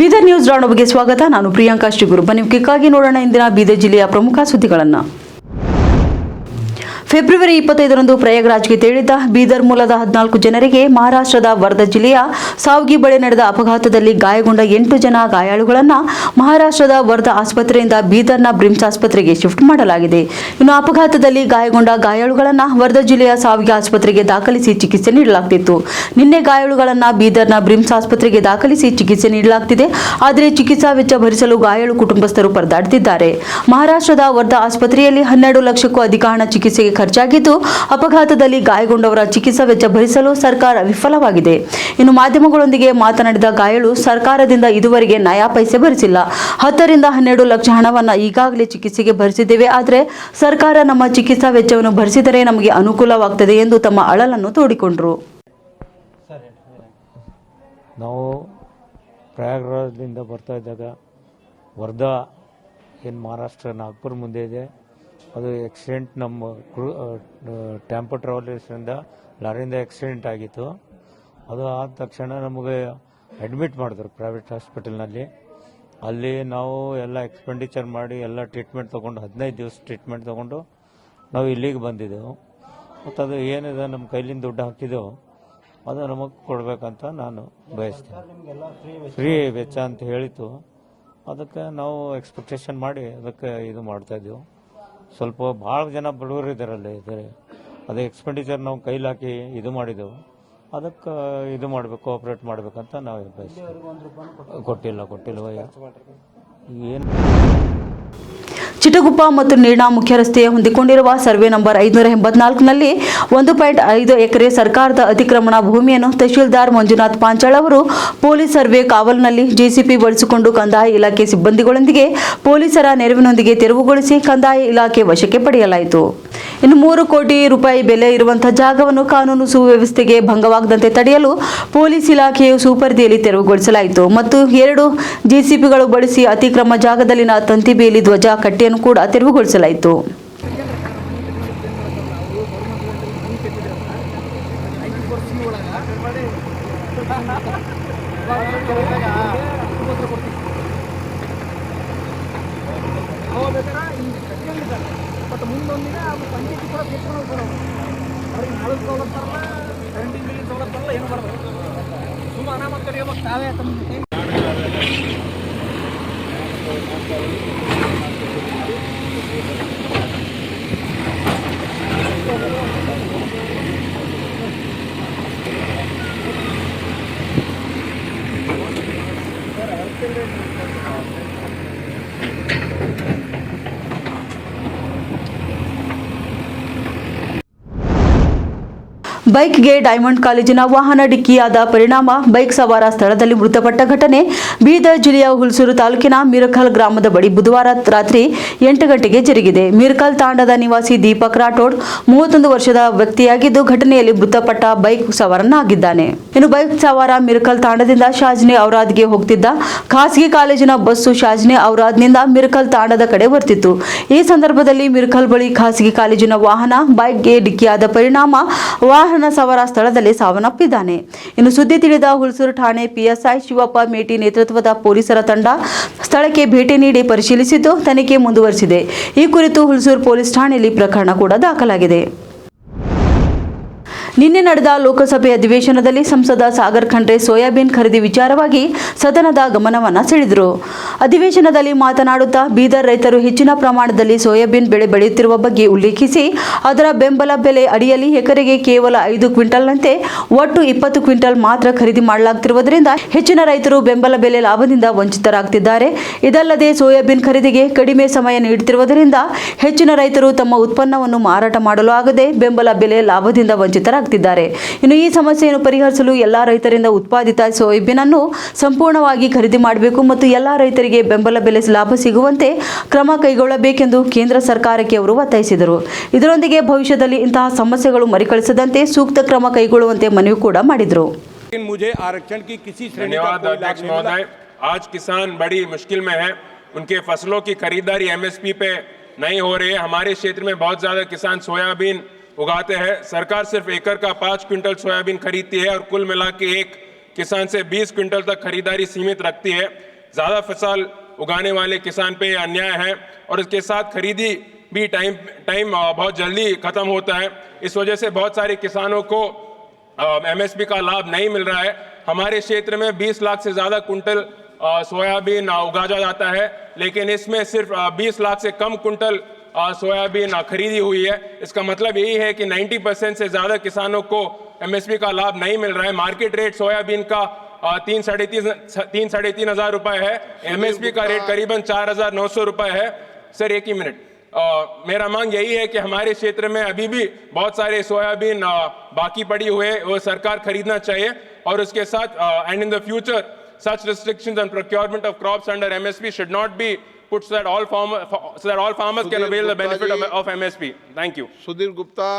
Bidar news ರಾಣೋಬ್ಗೆ ಸ್ವಾಗತ. ನಾನು ಪ್ರಿಯಾಂಕಾ ಶ್ರೀಗುರು. ಬನ್ನಿ ಕ್ವಿಕ್ಕಾಗಿ ನೋಡೋಣ ಇಂದಿನ ಬೀದರ್ ಜಿಲ್ಲೆಯ ಪ್ರಮುಖ ಸುದ್ದಿಗಳನ್ನು. ಫೆಬ್ರವರಿ 25ರಂದು ಪ್ರಯಾಗ್ರಾಜ್ಗೆ ತೆರಳಿದ್ದ ಬೀದರ್ ಮೂಲದ 14 ಜನರಿಗೆ ಮಹಾರಾಷ್ಟ್ರದ ವರ್ಧಾ ಜಿಲ್ಲೆಯ ಸಾವ್ಗಿ ಬಳಿ ನಡೆದ ಅಪಘಾತದಲ್ಲಿ ಗಾಯಗೊಂಡ 8 ಜನ ಗಾಯಾಳುಗಳನ್ನು ಮಹಾರಾಷ್ಟ್ರದ ವರ್ಧಾ ಆಸ್ಪತ್ರೆಯಿಂದ ಬೀದರ್ನ ಬ್ರಿಮ್ಸ್ ಆಸ್ಪತ್ರೆಗೆ ಶಿಫ್ಟ್ ಮಾಡಲಾಗಿದೆ. ಇನ್ನು ಅಪಘಾತದಲ್ಲಿ ಗಾಯಗೊಂಡ ಗಾಯಾಳುಗಳನ್ನು ವರ್ಧಾ ಜಿಲ್ಲೆಯ ಸಾವ್ಗಿ ಆಸ್ಪತ್ರೆಗೆ ದಾಖಲಿಸಿ ಚಿಕಿತ್ಸೆ ನೀಡಲಾಗುತ್ತಿತ್ತು. ನಿನ್ನೆ ಗಾಯಾಳುಗಳನ್ನು ಬೀದರ್ನ ಬ್ರಿಮ್ಸ್ ಆಸ್ಪತ್ರೆಗೆ ದಾಖಲಿಸಿ ಚಿಕಿತ್ಸೆ ನೀಡಲಾಗುತ್ತಿದೆ. ಆದರೆ ಚಿಕಿತ್ಸಾ ವೆಚ್ಚ ಭರಿಸಲು ಗಾಯಾಳು ಕುಟುಂಬಸ್ಥರು ಪರದಾಡುತ್ತಿದ್ದಾರೆ. ಮಹಾರಾಷ್ಟ್ರದ ವರ್ಧಾ ಆಸ್ಪತ್ರೆಯಲ್ಲಿ 12 ಲಕ್ಷಕ್ಕೂ ಅಧಿಕ ಹಣ ಚಿಕಿತ್ಸೆಗೆ ಖರ್ಚಾಗಿದ್ದು, ಅಪಘಾತದಲ್ಲಿ ಗಾಯಗೊಂಡವರ ಚಿಕಿತ್ಸಾ ವೆಚ್ಚ ಭರಿಸಲು ಸರ್ಕಾರ ವಿಫಲವಾಗಿದೆ. ಇನ್ನು ಮಾಧ್ಯಮಗಳೊಂದಿಗೆ ಮಾತನಾಡಿದ ಗಾಯಾಳು, ಸರ್ಕಾರದಿಂದ ಇದುವರೆಗೆ ನಯಾ ಪೈಸೆ ಭರಿಸಿಲ್ಲ. 10 ರಿಂದ 12 ಲಕ್ಷ ಹಣವನ್ನು ಈಗಾಗಲೇ ಚಿಕಿತ್ಸೆಗೆ ಭರಿಸಿದ್ದೇವೆ. ಆದರೆ ಸರ್ಕಾರ ನಮ್ಮ ಚಿಕಿತ್ಸಾ ವೆಚ್ಚವನ್ನು ಭರಿಸಿದರೆ ನಮಗೆ ಅನುಕೂಲವಾಗುತ್ತದೆ ಎಂದು ತಮ್ಮ ಅಳಲನ್ನು ತೋಡಿಕೊಂಡರು. ನಾವು ಪ್ರಯಾಗ್ರಾಜ್ದಿಂದ ಬರ್ತಾ ಇದ್ದಾಗ ವರ್ಧಾ ಏನು ಮಹಾರಾಷ್ಟ್ರ ನಾಗ್ಪುರ್ ಮುಂದೆ ಇದೆ, ಅದು ಆಕ್ಸಿಡೆಂಟ್ ನಮ್ಮ ಟೆಂಪೋ ಟ್ರಾವೆಲರ್ಸಿಂದ ಲಾರಿಯಿಂದ ಆಕ್ಸಿಡೆಂಟ್ ಆಗಿತ್ತು. ಅದು ಆದ ತಕ್ಷಣ ನಮಗೆ ಅಡ್ಮಿಟ್ ಮಾಡಿದ್ರು ಪ್ರೈವೇಟ್ ಹಾಸ್ಪಿಟಲ್ನಲ್ಲಿ. ಅಲ್ಲಿ ನಾವು ಎಲ್ಲ ಎಕ್ಸ್ಪೆಂಡಿಚರ್ ಮಾಡಿ ಎಲ್ಲ ಟ್ರೀಟ್ಮೆಂಟ್ ತೊಗೊಂಡು 15 ದಿವಸ ಟ್ರೀಟ್ಮೆಂಟ್ ತೊಗೊಂಡು ನಾವು ಇಲ್ಲಿಗೆ ಬಂದಿದ್ದೆವು. ಮತ್ತು ಅದು ಏನಿದೆ ನಮ್ಮ ಕೈಲಿಂದ ದುಡ್ಡು ಹಾಕಿದೆವು ಅದು ನಮಗೆ ಕೊಡಬೇಕಂತ ನಾನು ಬಯಸ್ತೇನೆ. ಫ್ರೀ ವೆಚ್ಚ ಅಂತ ಹೇಳಿತ್ತು. ಅದಕ್ಕೆ ನಾವು ಎಕ್ಸ್ಪೆಕ್ಟೇಷನ್ ಮಾಡಿ ಅದಕ್ಕೆ ಇದು ಮಾಡ್ತಾಯಿದ್ದೆವು. ಸ್ವಲ್ಪ ಭಾಳ ಜನ ಬಡವರು ಇದ್ದಾರಲ್ಲ ಇದ್ದಾರೆ, ಅದೇ ಎಕ್ಸ್ಪೆಂಡಿಚರ್ ನಾವು ಕೈಲಿ ಹಾಕಿ ಇದು ಮಾಡಿದೆವು. ಅದಕ್ಕೆ ಇದು ಮಾಡಬೇಕು, ಕೋಆಪ್ರೇಟ್ ಮಾಡಬೇಕಂತ ನಾವು ಬಯಸ್ತೇವೆ. ಕೊಟ್ಟಿಲ್ಲ ಏನು. ಚಿಟಗುಪ್ಪ ಮತ್ತು ನೀರ್ಣಾ ಮುಖ್ಯ ರಸ್ತೆಯ ಹೊಂದಿಕೊಂಡಿರುವ ಸರ್ವೆ ನಂಬರ್ 584ನಲ್ಲಿ 1.5 ಎಕರೆ ಸರ್ಕಾರದ ಅತಿಕ್ರಮಣ ಭೂಮಿಯನ್ನು ತಹಶೀಲ್ದಾರ್ ಮಂಜುನಾಥ್ ಪಾಂಚಾಳ್ ಅವರು ಪೊಲೀಸ್ ಸರ್ವೆ ಕಾವಲಿನಲ್ಲಿ ಜೆಸಿಪಿ ಬಳಸಿಕೊಂಡು ಕಂದಾಯ ಇಲಾಖೆ ಸಿಬ್ಬಂದಿಗಳೊಂದಿಗೆ ಪೊಲೀಸರ ನೆರವಿನೊಂದಿಗೆ ತೆರವುಗೊಳಿಸಿ ಕಂದಾಯ ಇಲಾಖೆ ವಶಕ್ಕೆ ಪಡೆಯಲಾಯಿತು. ಇನ್ನು 3 ಕೋಟಿ ರೂಪಾಯಿ ಬೆಲೆ ಇರುವಂತಹ ಜಾಗವನ್ನು ಕಾನೂನು ಸುವ್ಯವಸ್ಥೆಗೆ ಭಂಗವಾಗದಂತೆ ತಡೆಯಲು ಪೊಲೀಸ್ ಇಲಾಖೆಯು ಸುಪರ್ದಿಯಲ್ಲಿ ತೆರವುಗೊಳಿಸಲಾಯಿತು ಮತ್ತು 2 ಜೆಸಿಪಿಗಳು ಬಳಸಿ ಅತಿಕ್ರಮ ಜಾಗದಲ್ಲಿನ ತಂತಿ ಬೇಲಿ ಧ್ವಜ ಕಟ್ಟೆಯನ್ನು ಕೂಡ ತೆರವುಗೊಳಿಸಲಾಯಿತು. ಬಟ್ ಮುಂದೊಂದಿನ ಅದು ಪಂಚಾಯತಿ ಕೂಡ ಬೇಸ್ಕೊಂಡು ಹೋಗ್ತಾರೆ. ಅವ್ರಿಗೆ ನಾಳೆ ಸವಲತ್ತಲ್ಲ, ಕರೆಂಟಿನ ಬಿಲ್ಲಿನ ಸವಲತ್ತಲ್ಲ, ಏನು ಬರಬೇಕು ಸುಮ್ಮನೆ ಅನಾಮತ್ ಕಡಿಯೋಬೇಕು ತಾವೇ ತಮ್ಮ ಬೈಕ್ಗೆ ಡೈಮಂಡ್ ಕಾಲೇಜಿನ ವಾಹನ ಡಿಕ್ಕಿಯಾದ ಪರಿಣಾಮ ಬೈಕ್ ಸವಾರ ಸ್ಥಳದಲ್ಲಿ ಮೃತಪಟ್ಟ ಘಟನೆ ಬೀದರ್ ಜಿಲ್ಲೆಯ ಹುಲ್ಸೂರು ತಾಲೂಕಿನ ಮಿರಕಲ್ ಗ್ರಾಮದ ಬಳಿ ಬುಧವಾರ ರಾತ್ರಿ 8 ಗಂಟೆಗೆ ಜರುಗಿದೆ. ಮಿರಕಲ್ ತಾಂಡದ ನಿವಾಸಿ ದೀಪಕ್ ರಾಠೋಡ್ 31 ವರ್ಷದ ವ್ಯಕ್ತಿಯಾಗಿದ್ದು, ಘಟನೆಯಲ್ಲಿ ಮೃತಪಟ್ಟ ಬೈಕ್ ಸವಾರನಾಗಿದ್ದಾನೆ. ಇನ್ನು ಬೈಕ್ ಸವಾರ ಮಿರಕಲ್ ತಾಂಡದಿಂದ ಶಾಜ್ನಿ ಔರಾದ್ಗೆ ಹೋಗ್ತಿದ್ದ. ಖಾಸಗಿ ಕಾಲೇಜಿನ ಬಸ್ಸು ಶಾಜ್ನಿ ಔರಾದ್ನಿಂದ ಮಿರಕಲ್ ತಾಂಡದ ಕಡೆ ಬರ್ತಿತ್ತು. ಈ ಸಂದರ್ಭದಲ್ಲಿ ಮಿರಕಲ್ ಬಳಿ ಖಾಸಗಿ ಕಾಲೇಜಿನ ವಾಹನ ಬೈಕ್ಗೆ ಡಿಕ್ಕಿಯಾದ ಪರಿಣಾಮ ವಾಹನ ಸವಾರ ಸ್ಥಳದಲ್ಲಿ ಸಾವನ್ನಪ್ಪಿದ್ದಾನೆ. ಇನ್ನು ಸುದ್ದಿ ತಿಳಿದ ಹುಲ್ಸೂರು ಠಾಣೆ ಪಿಎಸ್ಐ ಶಿವಪ್ಪ ಮೇಟಿ ನೇತೃತ್ವದ ಪೊಲೀಸರ ತಂಡ ಸ್ಥಳಕ್ಕೆ ಭೇಟಿ ನೀಡಿ ಪರಿಶೀಲಿಸಿದ್ದು ತನಿಖೆ ಮುಂದುವರೆಸಿದೆ. ಈ ಕುರಿತು ಹುಲ್ಸೂರು ಪೊಲೀಸ್ ಠಾಣೆಯಲ್ಲಿ ಪ್ರಕರಣ ಕೂಡ ದಾಖಲಾಗಿದೆ. ನಿನ್ನೆ ನಡೆದ ಲೋಕಸಭೆ ಅಧಿವೇಶನದಲ್ಲಿ ಸಂಸದ ಸಾಗರ್ ಖಂಡ್ರೆ ಸೋಯಾಬೀನ್ ಖರೀದಿ ವಿಚಾರವಾಗಿ ಸದನದ ಗಮನವನ್ನು ಸೆಳೆದರು. ಅಧಿವೇಶನದಲ್ಲಿ ಮಾತನಾಡುತ್ತಾ ಬೀದರ್ ರೈತರು ಹೆಚ್ಚಿನ ಪ್ರಮಾಣದಲ್ಲಿ ಸೋಯಾಬೀನ್ ಬೆಳೆ ಬೆಳೆಯುತ್ತಿರುವ ಬಗ್ಗೆ ಉಲ್ಲೇಖಿಸಿ, ಅದರ ಬೆಂಬಲ ಬೆಲೆ ಅಡಿಯಲ್ಲಿ ಎಕರೆಗೆ ಕೇವಲ 5 ಕ್ವಿಂಟಲ್ನಂತೆ ಒಟ್ಟು 20 ಕ್ವಿಂಟಲ್ ಮಾತ್ರ ಖರೀದಿ ಮಾಡಲಾಗುತ್ತಿರುವುದರಿಂದ ಹೆಚ್ಚಿನ ರೈತರು ಬೆಂಬಲ ಬೆಲೆ ಲಾಭದಿಂದ ವಂಚಿತರಾಗುತ್ತಿದ್ದಾರೆ. ಇದಲ್ಲದೆ ಸೋಯಾಬೀನ್ ಖರೀದಿಗೆ ಕಡಿಮೆ ಸಮಯ ನೀಡುತ್ತಿರುವುದರಿಂದ ಹೆಚ್ಚಿನ ರೈತರು ತಮ್ಮ ಉತ್ಪನ್ನವನ್ನು ಮಾರಾಟ ಮಾಡಲು ಆಗದೆ ಬೆಂಬಲ ಬೆಲೆ ಲಾಭದಿಂದ ವಂಚಿತರಾಗುತ್ತಿದ್ದಾರೆ. ಇನ್ನು ಈ ಸಮಸ್ಯೆಯನ್ನು ಪರಿಹರಿಸಲು ಎಲ್ಲಾ ರೈತರಿಂದ ಉತ್ಪಾದಿತ ಸೋಯಾಬೀನ್ ಅನ್ನು ಸಂಪೂರ್ಣವಾಗಿ ಖರೀದಿ ಮಾಡಬೇಕು ಮತ್ತು ಎಲ್ಲಾ ರೈತರಿಗೆ ಬೆಂಬಲ ಬೆಲೆ ಲಾಭ ಸಿಗುವಂತೆ ಕ್ರಮ ಕೈಗೊಳ್ಳಬೇಕೆಂದು ಕೇಂದ್ರ ಸರ್ಕಾರಕ್ಕೆ ಅವರು ಒತ್ತಾಯಿಸಿದರು. ಇದರೊಂದಿಗೆ ಭವಿಷ್ಯದಲ್ಲಿ ಇಂತಹ ಸಮಸ್ಯೆಗಳು ಮರುಕಳಿಸದಂತೆ ಸೂಕ್ತ ಕ್ರಮ ಕೈಗೊಳ್ಳುವಂತೆ ಮನವಿ ಕೂಡ ಮಾಡಿದರು. आज किसान बड़ी मुश्किल में है, उनके फसलों की खरीदारी एमएसपी पे नहीं हो रही है. हमारे क्षेत्र में बहुत ज्यादा किसान सोयाबीन उगाते हैं. सरकार सिर्फ एकड़ का 5 क्विंटल सोयाबीन खरीदती है और कुल मिला के एक किसान से 20 क्विंटल तक खरीदारी सीमित रखती है. ज़्यादा फसल उगाने वाले किसान पे अन्याय है और इसके साथ खरीदी भी टाइम बहुत जल्दी खत्म होता है। इस वजह से बहुत सारे किसानों को एमएसपी का लाभ नहीं मिल रहा है। हमारे क्षेत्र में 20 लाख से ज़्यादा कुंटल सोयाबीन उगाया जाता है, लेकिन इसमें सिर्फ 20 लाख से कम कुंटल सोयाबीन खरीदी हुई है। इसका मतलब यही है कि 90% से ज़्यादा किसानों को एमएसपी का लाभ नहीं मिल रहा है। मार्केट रेट सोयाबीन का 3-3.5 हज़ार रुपये है, एमएसपी का रेट करीबन 4,900 रुपये है। सर एक ही मिनट, मेरा मांग यही है कि हमारे क्षेत्र में अभी भी बहुत सारे सोयाबीन बाकी पड़ी हुए वो सरकार खरीदना चाहिए और उसके साथ and in the future such restrictions on procurement of crops under MSP should not be put so that all farmers can avail the benefit of MSP. Thank you. Sudhir Gupta.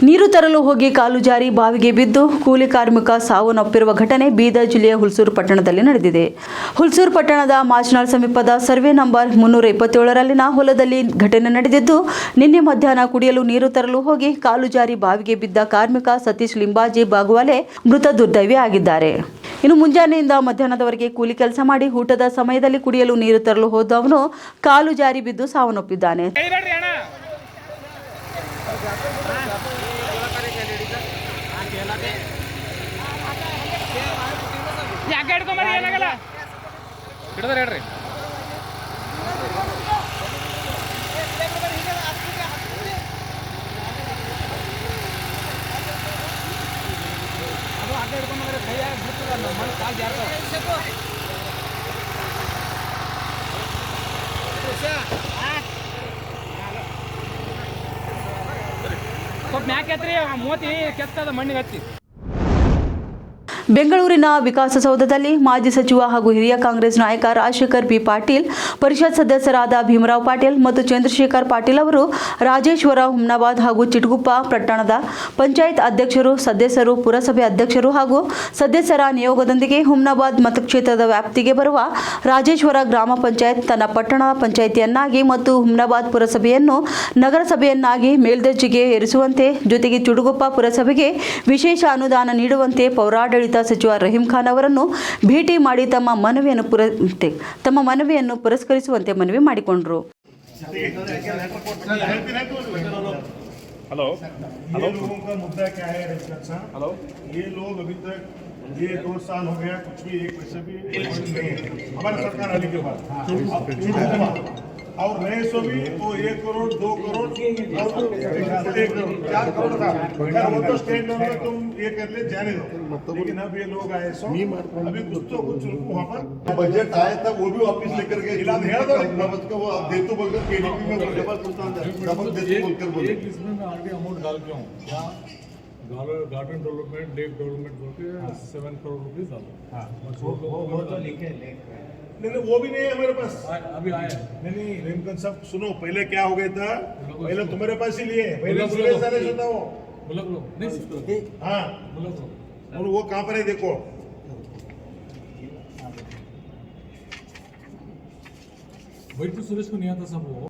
ನೀರು ತರಲು ಹೋಗಿ ಕಾಲು ಜಾರಿ ಬಾವಿಗೆ ಬಿದ್ದು ಕೂಲಿ ಕಾರ್ಮಿಕ ಸಾವನ್ನಪ್ಪಿರುವ ಘಟನೆ ಬೀದರ್ ಜಿಲ್ಲೆಯ ಹುಲ್ಸೂರು ಪಟ್ಟಣದಲ್ಲಿ ನಡೆದಿದೆ. ಹುಲ್ಸೂರು ಪಟ್ಟಣದ ಮಾಚನಾಳ್ ಸಮೀಪದ ಸರ್ವೆ ನಂಬರ್ 327ರಲ್ಲಿನ ಹೊಲದಲ್ಲಿ ಘಟನೆ ನಡೆದಿದ್ದು, ನಿನ್ನೆ ಮಧ್ಯಾಹ್ನ ಕುಡಿಯಲು ನೀರು ತರಲು ಹೋಗಿ ಕಾಲು ಜಾರಿ ಬಾವಿಗೆ ಬಿದ್ದ ಕಾರ್ಮಿಕ ಸತೀಶ್ ಲಿಂಬಾಜಿ ಬಾಗುವಾಲೆ ಮೃತ ದುರ್ದೈವಿ ಆಗಿದ್ದಾರೆ. ಇನ್ನು ಮುಂಜಾನೆಯಿಂದ ಮಧ್ಯಾಹ್ನದವರೆಗೆ ಕೂಲಿ ಕೆಲಸ ಮಾಡಿ ಊಟದ ಸಮಯದಲ್ಲಿ ಕುಡಿಯಲು ನೀರು ತರಲು ಹೋದ ಅವನು ಕಾಲು ಜಾರಿ ಬಿದ್ದು ಸಾವನ್ನಪ್ಪಿದ್ದಾನೆ. ಸ್ವಲ್ಪ ಮ್ಯಾಕ್ ಎತ್ರಿ ಮೋತಿ ಕೆತ್ತದ ಮಣ್ಣಿಗೆ ಹತ್ತಿ. ಬೆಂಗಳೂರಿನ ವಿಕಾಸಸೌಧದಲ್ಲಿ ಮಾಜಿ ಸಚಿವ ಹಾಗೂ ಹಿರಿಯ ಕಾಂಗ್ರೆಸ್ ನಾಯಕ ರಾಜಶೇಖರ್ ಬಿ ಪಾಟೀಲ್, ಪರಿಷತ್ ಸದಸ್ಯರಾದ ಭೀಮರಾವ್ ಪಾಟೀಲ್ ಮತ್ತು ಚಂದ್ರಶೇಖರ್ ಪಾಟೀಲ್ ಅವರು ರಾಜೇಶ್ವರ, ಹುಮ್ನಾಬಾದ್ ಹಾಗೂ ಚಿಟಗುಪ್ಪ ಪಟ್ಟಣದ ಪಂಚಾಯತ್ ಅಧ್ಯಕ್ಷರು, ಸದಸ್ಯರು, ಪುರಸಭೆ ಅಧ್ಯಕ್ಷರು ಹಾಗೂ ಸದಸ್ಯರ ನಿಯೋಗದೊಂದಿಗೆ ಹುಮ್ನಾಬಾದ್ ಮತಕ್ಷೇತ್ರದ ವ್ಯಾಪ್ತಿಗೆ ಬರುವ ರಾಜೇಶ್ವರ ಗ್ರಾಮ ಪಂಚಾಯತ್ ತನ್ನ ಪಟ್ಟಣ ಪಂಚಾಯಿತಿಯನ್ನಾಗಿ ಮತ್ತು ಹುಮ್ನಾಬಾದ್ ಪುರಸಭೆಯನ್ನು ನಗರಸಭೆಯನ್ನಾಗಿ ಮೇಲ್ದರ್ಜೆಗೆ ಏರಿಸುವಂತೆ, ಜೊತೆಗೆ ಚಿಟಗುಪ್ಪ ಪುರಸಭೆಗೆ ವಿಶೇಷ ಅನುದಾನ ನೀಡುವಂತೆ ಪೌರಾಡಳಿತ ಸಚಿವ ರಹೀಂ ಖಾನ್ ಅವರನ್ನು ಭೇಟಿ ಮಾಡಿ ತಮ್ಮ ಮನವಿಯನ್ನು ಪುರಸ್ಕರಿಸುವಂತೆ ಮನವಿ ಮಾಡಿಕೊಂಡರು. हेलो ये लोगों का मुद्दा क्या है? हेलो, ये लोग अभी तक ये 2 साल हो गया, कुछ भी एक पैसे भी नहीं है हमारे सरकार आने के बाद। और रहे सो भी वो 1 करोड़ 2 करोड़ और 4 करोड़ था। वो तो स्टेट लेवल में तुम ये कर ले जाने दो, लेकिन अब ये लोग आए सो अभी कुछ तो कुछ वहाँ पर बजट आया था वो भी वापस लेकर गए। इलाज है तो वो दे तो बोलकर केडीपी में डबल बोलकर बोले इसमें मैं आगे अमाउंट डाल के हूँ क्या गार्डन डेवलपमेंट, लेक डेवलपमेंट बोल के 7 करोड़ रुपीज डालो। वो तो लिखे नहीं वो भी नहीं है मेरे पास अभी आया है। नहीं रेमकन साहब सुनो, पहले क्या हो गया था, पहले तुम्हारे पास ही लिए पहले सुरेश सारे सुना हो नहीं हाँ और वो कहाँ पर है देखो। वही तो सुरेश को नहीं आता सब वो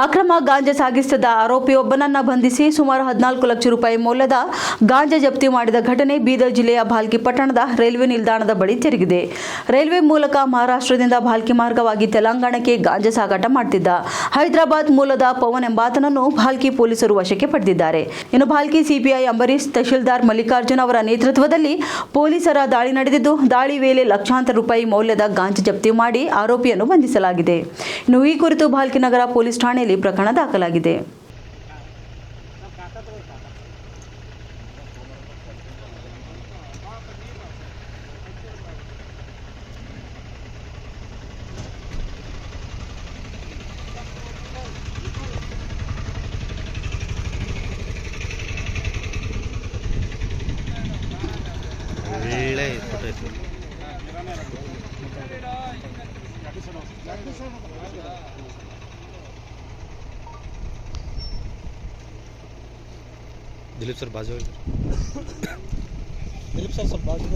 ಅಕ್ರಮ ಗಾಂಜಾ ಸಾಗಿಸಿದ ಆರೋಪಿಯೊಬ್ಬನನ್ನು ಬಂಧಿಸಿ ಸುಮಾರು 14 ಲಕ್ಷ ರೂಪಾಯಿ ಮೌಲ್ಯದ ಗಾಂಜಾ ಜಪ್ತಿ ಮಾಡಿದ ಘಟನೆ ಬೀದರ್ ಜಿಲ್ಲೆಯ ಭಾಲ್ಕಿ ಪಟ್ಟಣದ ರೈಲ್ವೆ ನಿಲ್ದಾಣದ ಬಳಿ ಜರುಗಿದೆ. ರೈಲ್ವೆ ಮೂಲಕ ಮಹಾರಾಷ್ಟ್ರದಿಂದ ಭಾಲ್ಕಿ ಮಾರ್ಗವಾಗಿ ತೆಲಂಗಾಣಕ್ಕೆ ಗಾಂಜಾ ಸಾಗಾಟ ಮಾಡುತ್ತಿದ್ದ ಹೈದರಾಬಾದ್ ಮೂಲದ ಪವನ್ ಎಂಬಾತನನ್ನು ಭಾಲ್ಕಿ ಪೊಲೀಸರು ವಶಕ್ಕೆ ಪಡೆದಿದ್ದಾರೆ. ಇನ್ನು ಭಾಲ್ಕಿ ಸಿಪಿಐ ಅಂಬರೀಶ್, ತಹಶೀಲ್ದಾರ್ ಮಲ್ಲಿಕಾರ್ಜುನ್ ಅವರ ನೇತೃತ್ವದಲ್ಲಿ ಪೊಲೀಸರ ದಾಳಿ ನಡೆದಿದ್ದು, ದಾಳಿ ವೇಳೆ ಲಕ್ಷಾಂತರ ರೂಪಾಯಿ ಮೌಲ್ಯದ ಗಾಂಜಾ ಜಪ್ತಿ ಮಾಡಿ ಆರೋಪಿಯನ್ನು ಬಂಧಿಸಲಾಗಿದೆ. ಇನ್ನು ಈ ಕುರಿತು ಭಾಲ್ಕಿ ನಗರ ಪೊಲೀಸ್ ಠಾಣೆಯಲ್ಲಿ ಪ್ರಕರಣ ದಾಖಲಾಗಿದೆ. ಒಳ್ಳೆ ಫೋಟೋ ಇತ್ತು. दिलीप सर बाजू दिलीप सर सब बाजू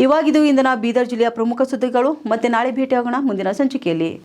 ಇವಾಗಿದು ಇಂದಿನ ಬೀದರ್ ಜಿಲ್ಲೆಯ ಪ್ರಮುಖ ಸುದ್ದಿಗಳು. ಮತ್ತೆ ನಾಳೆ ಭೇಟಿಯಾಗೋಣ ಮುಂದಿನ ಸಂಚಿಕೆಯಲ್ಲಿ.